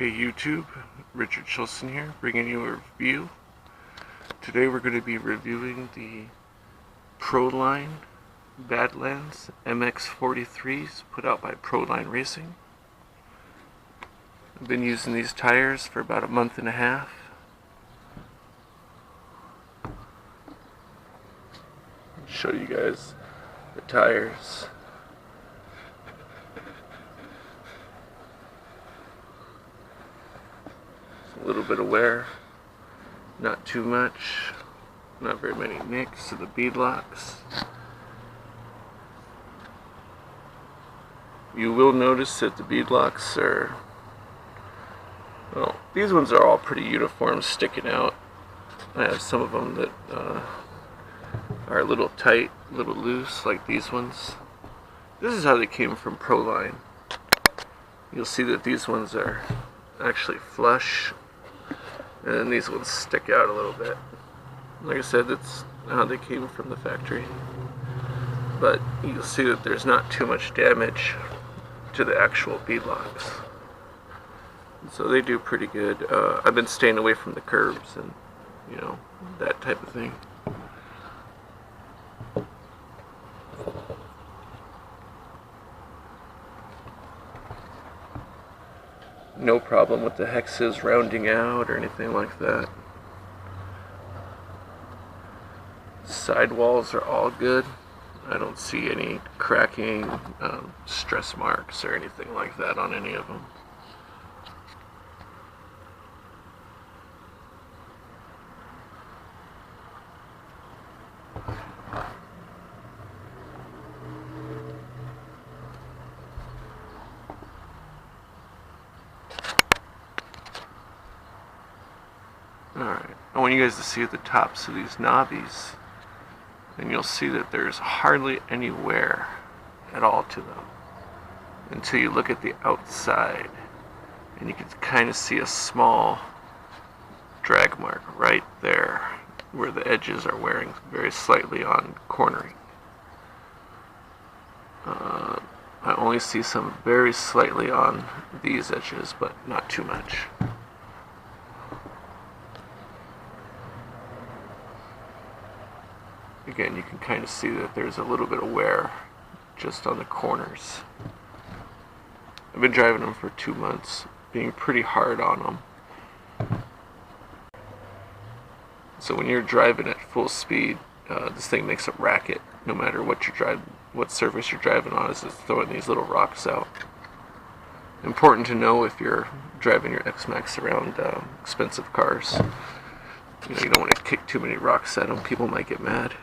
Hey YouTube, Richard Chilson here, bringing you a review. Today we're going to be reviewing the Pro-Loc Badlands MX43s put out by Pro-Loc Racing. I've been using these tires for about a month and a half. I'll show you guys the tires. A little bit of wear, not too much, not very many nicks to the bead locks. You will notice that the bead locks are, well, these ones are all pretty uniform, sticking out. I have some of them that are a little tight, a little loose, like these ones. This is how they came from Pro-Loc. You'll see that these ones are actually flush, and then these ones stick out a little bit. Like I said, that's how they came from the factory. But you'll see that there's not too much damage to the actual bead locks. So they do pretty good. I've been staying away from the curbs and, you know, that type of thing. No problem with the hexes rounding out or anything like that. Sidewalls are all good. I don't see any cracking, stress marks or anything like that on any of them. Alright, I want you guys to see the tops of these knobbies, and you'll see that there's hardly any wear at all to them until you look at the outside, and you can kind of see a small drag mark right there where the edges are wearing very slightly on cornering. I only see some very slightly on these edges, but not too much. Again, you can kind of see that there's a little bit of wear just on the corners. I've been driving them for 2 months, being pretty hard on them. So when you're driving at full speed, this thing makes a racket no matter what you're driving, what surface you're driving on, is it's throwing these little rocks out. Important to know if you're driving your X-Max around expensive cars. You know, you don't want to kick too many rocks at them. People might get mad.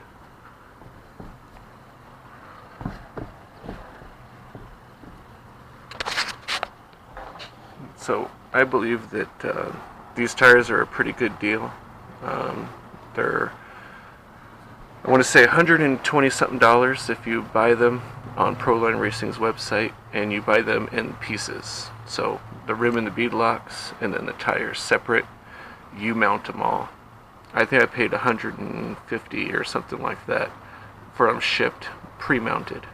So I believe that these tires are a pretty good deal. They're, I want to say $120 something if you buy them on Pro-Loc Racing's website, and you buy them in pieces. So the rim and the bead locks, and then the tires separate. You mount them all. I think I paid $150 or something like that for them shipped, pre-mounted.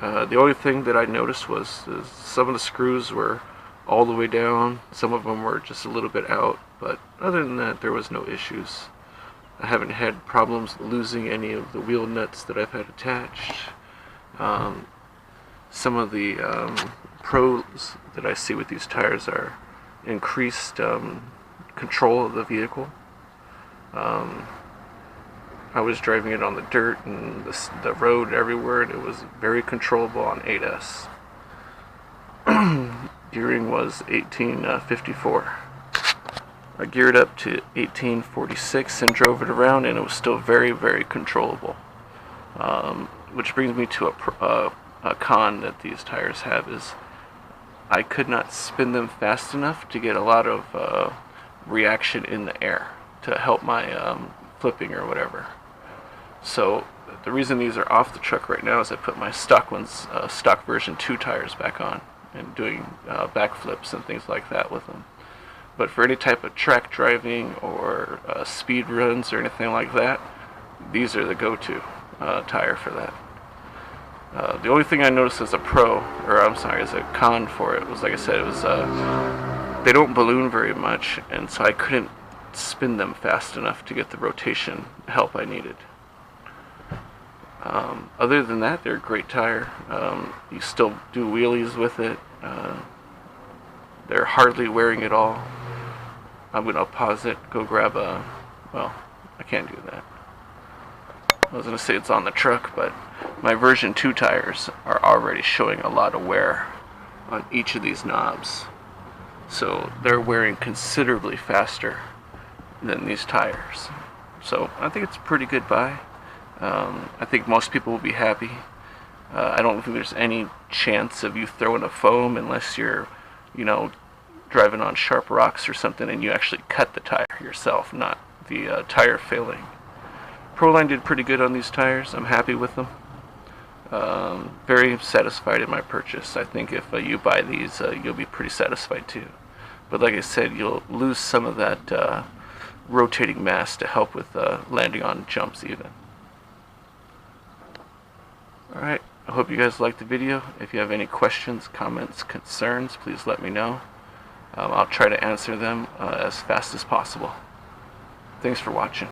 The only thing that I noticed was some of the screws were all the way down, some of them were just a little bit out, but other than that there was no issues. I haven't had problems losing any of the wheel nuts that I've had attached. Some of the pros that I see with these tires are increased control of the vehicle. I was driving it on the dirt and the road everywhere, and it was very controllable on 8S. Gearing was 1854. I geared up to 1846 and drove it around, and it was still very, very controllable. Which brings me to a con that these tires have, is I could not spin them fast enough to get a lot of reaction in the air to help my flipping or whatever. So the reason these are off the truck right now is I put my stock ones, stock version 2 tires back on, and doing backflips and things like that with them. But for any type of track driving or speed runs or anything like that, these are the go-to tire for that. The only thing I noticed as a pro, or I'm sorry, as a con for it, was, like I said, it was they don't balloon very much, and so I couldn't spin them fast enough to get the rotation help I needed. Other than that, they're a great tire. You still do wheelies with it. They're hardly wearing at all. I'm going to pause it, go grab a, well, I can't do that. I was going to say it's on the truck, but my version 2 tires are already showing a lot of wear on each of these knobs. So they're wearing considerably faster than these tires. So I think it's a pretty good buy. I think most people will be happy. I don't think there's any chance of you throwing a foam unless you're, you know, driving on sharp rocks or something and you actually cut the tire yourself, not the tire failing. Pro-Line did pretty good on these tires. I'm happy with them. Very satisfied in my purchase. I think if you buy these, you'll be pretty satisfied too. But like I said, you'll lose some of that rotating mass to help with landing on jumps even. Alright, I hope you guys liked the video. If you have any questions, comments, concerns, please let me know. I'll try to answer them as fast as possible. Thanks for watching.